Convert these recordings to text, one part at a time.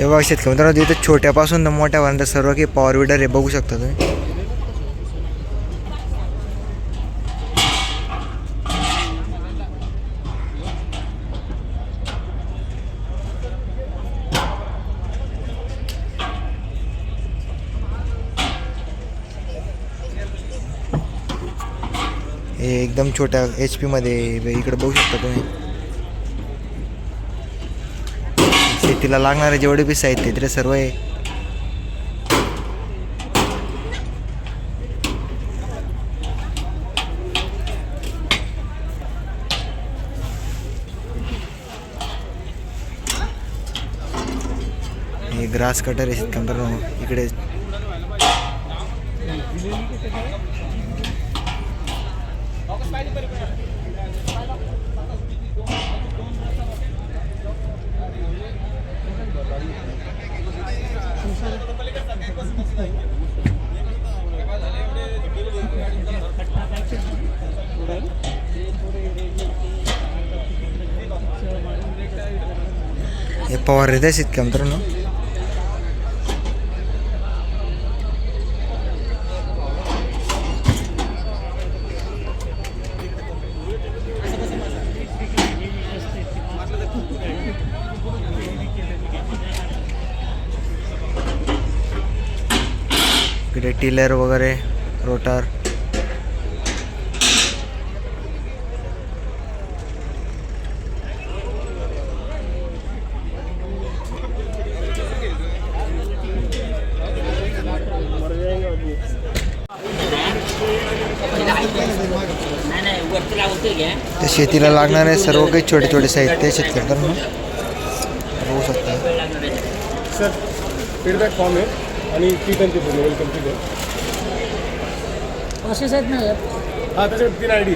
हे बघा शेतकरी मित्रांनो, इथे छोट्यापासून तर मोठ्यापर्यंत सर्व काही पॉवर विडर हे बघू शकता तुम्ही. हे एकदम छोट्या HP मध्ये इकडे बघू शकता तुम्ही. शेतीला लागणारे जेवढे बी साहित्य तिथे सर्व आहे. हे ग्रास कटर आहे शेतकऱ्यांनो इकडे. हे पॉवर येत आहे शेतकऱ्या मित्रांनो. इकडे टिलर वगैरे, रोटर. ते शेतीला लागणारे सर्व काही छोटे छोटे साहित्य शेतकऱ्यांना बघू शकता. सर फीडबॅक फॉर्म आहे आणि ती पण तिथे वेलकम तिथे प्रोसेस आहेत ना. हां त्याच्यावर 3 ID.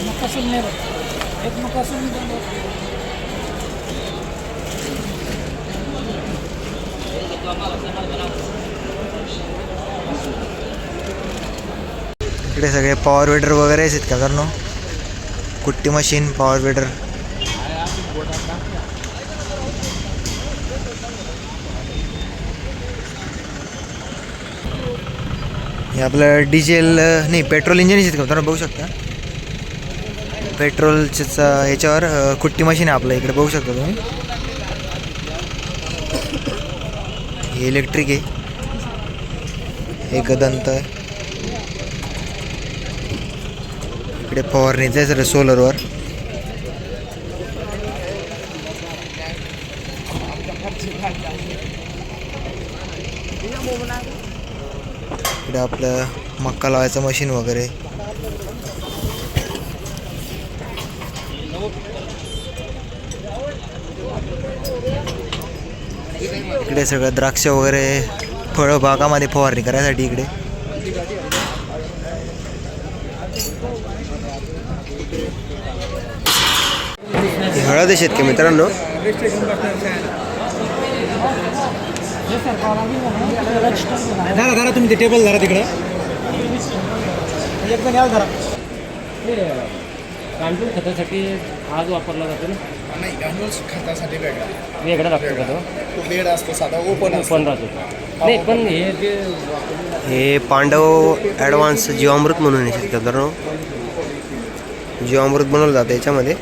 मकासून नाही एक मकासून इकडे सगळे पॉवर विडर वगैरे आहेत का करणं. कुट्टी मशीन, पॉवर विडर. हे आपलं डिझेल नाही पेट्रोल इंजिन आहेत का मित्रांनो बघू शकता. पेट्रोलच्याच ह्याच्यावर कुट्टी मशीन आहे आपलं इकडे बघू शकता तुम्ही. हे इलेक्ट्रिक आहे. एक दंत आहे. इकडे फवारणीचं आहे सर सोलरवर. इकडे आपलं मक्का लावायचं मशीन वगैरे. इकडे सगळं द्राक्ष वगैरे फळ बागामध्ये फवारणी करायसाठी इकडे. हळद आहे शेतकरी मित्रांनो. धरा धरा तुम्ही ते टेबल धरा तिकडं एकदम याल धरा. गांडूळ खतासाठी आज वापरला जातो ना. नाही गांडूळ खतासाठी वेगळा लागतो का तो बेड असतो साधा ओपन राहतो. नाही पण हे पांडव ॲडव्हान्स जीवामृत म्हणून आहे शेतकरी मित्रांनो. जीवामृत बनवलं जातं याच्यामध्ये.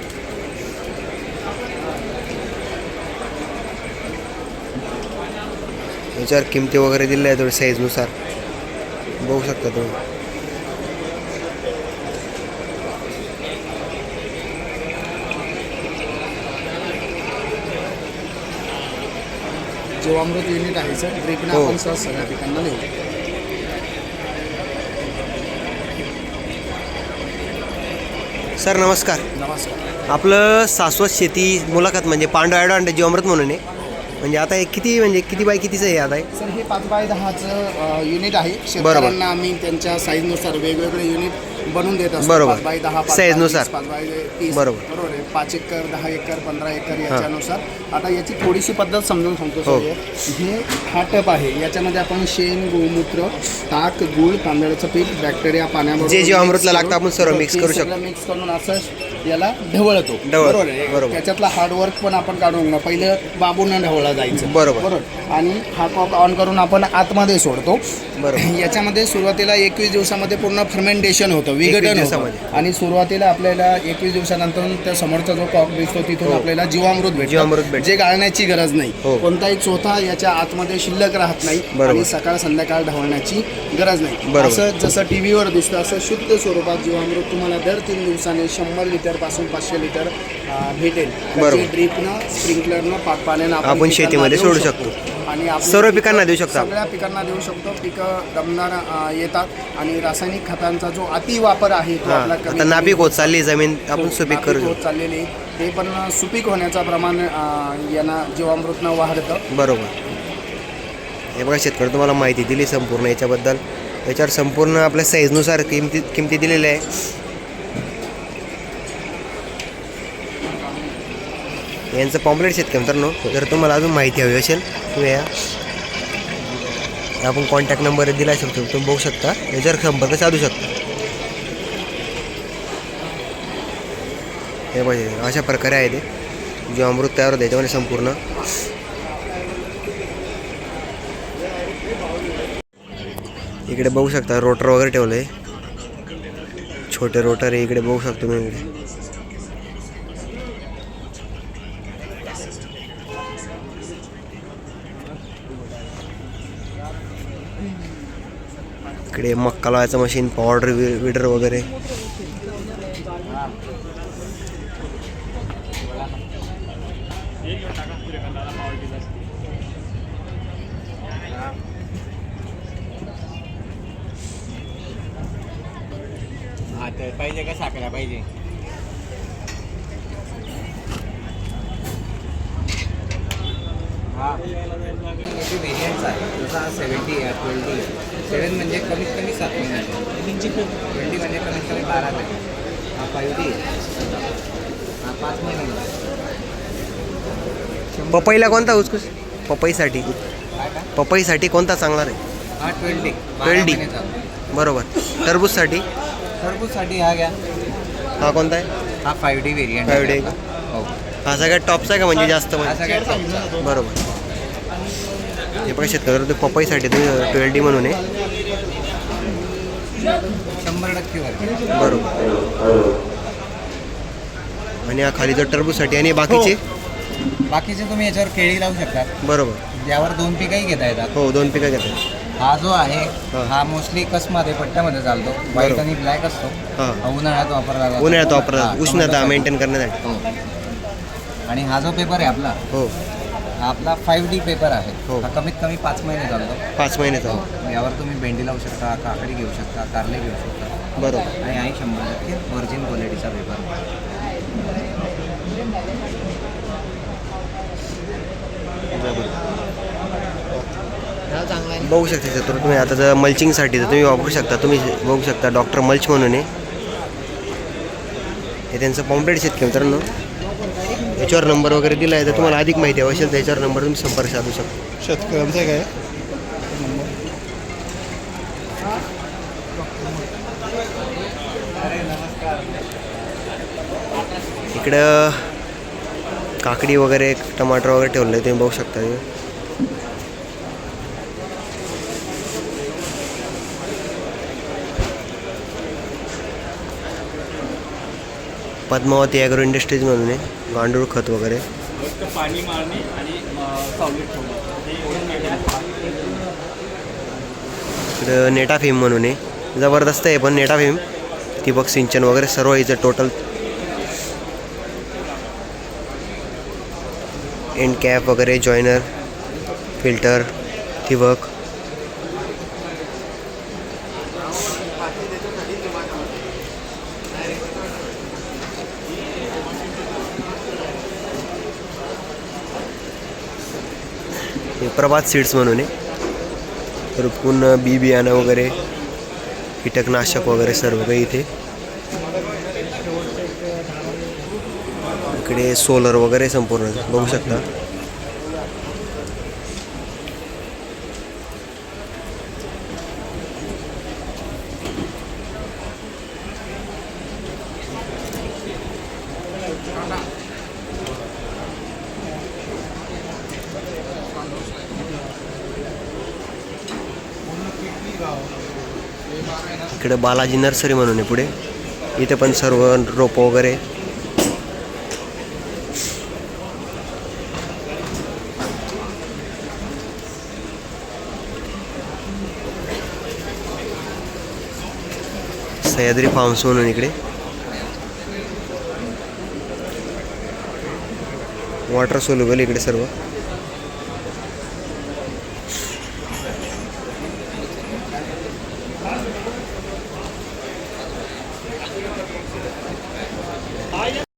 याच्यावर किमती वगैरे दिल्या आहे थोडी साईजनुसार बघू शकता तुम्ही. जीवामृत युनिट आहे सर. ड्रिपने हो. आपण सहज सगळ्या पिकांना लिहू. सर नमस्कार. नमस्कार. आपलं शाश्वत शेती मुलाखत म्हणजे पांडव ॲडव्हान्स जीवामृत म्हणून आहे. म्हणजे आता हे किती बाय कितीचं आहे आता हे? सर हे 5 बाय 10चं युनिट आहे. शेतकऱ्यांना आम्ही त्यांच्या साईजनुसार वेगवेगळे युनिट बनवून देत असतो. बरोबर. 5x10, साईजनुसार. 5x30, बरोबर. बरोबर आहे. 5 एकर, 10 एकर, 15 एकर याच्यानुसार. आता याची थोडीशी पद्धत समजून सांगतो हो. सर. हे हा टप आहे, याच्यामध्ये आपण शेण, गोमूत्र, ताक, गूळ, तांदळाचं पीठ, बॅक्टेरिया पाण्याबरोबर जे जीवामृतला mix लागतं आपण सर्व करून- mix करू हे शकतो. सगळं मिक्स करून असं याला ढवळतो. बरोबर आहे. बरोबर. त्याच्यातला हार्डवर्क पण आपण काढून घेऊ. पहिलं बाबूनं ढवळा जायचं. बरोबर. आणि हा कॉक ऑन करून आपण आतमध्ये सोडतो. बरोबर. याच्यामध्ये सुरुवातीला 21 दिवसामध्ये पूर्ण फर्मेंटेशन होतं, 21 विघटन होतं. दिवसामध्ये. आणि सुरुवातीला आपल्याला 21 दिवसानंतर त्या समोरचा जो कॉक दिसतो तिथून आपल्याला जीवामृत जीवामृत भेटतं, भेटतं. जे गाळण्याची गरज नाही. हो. कोणताही चोथा याच्या आतमध्ये शिल्लक राहत नाही. बरोबर. आणि सकाळ संध्याकाळ ढवळण्याची गरज नाही. बरोबर. असं जसं टीव्हीवर दिसतं असं शुद्ध स्वरूपात जीवामृत तुम्हाला दर 3 दिवसाने 100 लिटरपासून 500 लिटर भेटेल. बरोबर. ड्रीपनं, स्प्रिंकलरनं, पाकपाण्यानं आपण पिकांना शेतीमध्ये देऊ सोडू शकतो. आणि आपण सर्व पिकांना देऊ शकतो. सगळ्या पिकांना देऊ शकतो. पिकं दमदार येतात. आणि रासायनिक खतांचा जो अति वापर आहे तो आपला आता नापीक होत चालली जमीन, आपण सुपीक करू होत शकतो. चाललेली आहे. ते पण सुपीक होण्याचं प्रमाण यांना जीवामृतनं वाढतं. बरोबर. हे बघा शेतकरी तुम्हाला माहिती दिली संपूर्ण याच्याबद्दल. याच्यावर संपूर्ण आपल्या साईजनुसार किमती दिलेल्या आहे. यांचं पॉम्पलेट शेतकरी मित्रांनो, जर तुम्हाला अजून माहिती हवी असेल तुम्ही या आपण कॉन्टॅक्ट नंबर दिला शकतो, तुम्ही बघू शकता, याच्यावर संपर्क साधू शकता. हे पाहिजे अशा प्रकारे आहे ते जे अमृत तयार होतं याच्यामध्ये संपूर्ण. इकडे बघू शकता रोटर वगैरे ठेवलं आहे, छोटे रोटर आहे इकडे बघू शकतो मी. इकडे मक्का लावायचं मशीन, पावडर विडर वगैरे. पाहिजे का साखरा पाहिजे? हा याचे व्हेरियंट्स आहे. जसा 70 आहे, 20 7 म्हणजे कमीत कमी 7 महिने, 20 म्हणजे कमीत कमी 12 महिने, हा 5D हा 5 महिने. पपईला कोणता उसकूस? पपईसाठी पपईसाठी कोणता चांगला रे? हा 20 20. महिने चालतो. बरोबर. टरबूजसाठी टरबूजसाठी हा घ्या, हा कोणता आहे? हा 5D व्हेरियंट 5D. हो, हा सगळ्यात टॉपचा आहे का म्हणजे जास्त हा म्हणजे? सगळ्यात टॉपचा. बरोबर. हे पण शेतकरी पपईसाठी तुम्ही 12D म्हणून आहे. 100% वर. बरोबर. आणि हा खाली जर टरबूजसाठी आणि बाकीचे? बाकीचे तुम्ही याच्यावर केळी लावू शकता. बरोबर. यावर 2 पिकंही घेता येतात. हो 2 पिकं घेतात. हा जो आहे हा. हा मोस्टली कसमध्ये पट्ट्यामध्ये चालतो. व्हाईट बरोबर. आणि ब्लॅक असतो. हा. हा उन्हाळ्यात वापरला जातो. उन्हाळ्यात वापरतात हा, उष्णता टोमॅटोसाठी. मेंटेन करण्यासाठी. हो. आणि हा जो पेपर आहे आपला, हो हा आपला 5D पेपर आहे. हो. हा कमीत कमी 5 महिने चालतो. 5 महिन्याचा. हो. यावर तुम्ही भेंडी लावू शकता, काकडी घेऊ शकता, कारले घेऊ शकता. बरोबर. आणि आहे 100% व्हर्जिन क्वालिटीचा पेपर. बघू शकता तर तुम्ही आता जर मल्चिंगसाठी तर तुम्ही वापरू शकता. तुम्ही बघू शकता डॉक्टर मल्च म्हणून आहे हे त्यांचं पॉम्पलेट शेतकरी मित्रांनो. याच्यावर नंबर वगैरे दिला आहे, तर तुम्हाला अधिक माहिती हवी असेल तर याच्यावर नंबर तुम्ही संपर्क साधू शकता. शेतकऱ्यांचं काय इकडं काकडी वगैरे टमाटर वगैरे ठेवलं आहे तुम्ही बघू शकता. पद्मावती ॲग्रो इंडस्ट्रीज म्हणून आहे, गांडूळ खत वगैरे. पाणी मारणे आणि सावलीत ठेवणं हे एवढं इकडं नेटाफिम म्हणून आहे, जबरदस्त आहे पण नेटाफिम. ठिबक सिंचन वगैरे सर्व याचं टोटल. एंड कॅप वगैरे, जॉयनर, फिल्टर, ठिबक. हे प्रभात सीड्स म्हणून आहे. तर पुन्हा बी बियाणं वगैरे कीटकनाशक वगैरे सर्व काही इथे. इकडे सोलर वगैरे संपूर्ण बघू शकता. इकडे बालाजी नर्सरी म्हणून आहे पुढे. इथे पण सर्व रोप वगैरे. सह्याद्री फार्म्स म्हणून इकडे. वॉटर सोल्युबल इकडे सर्व.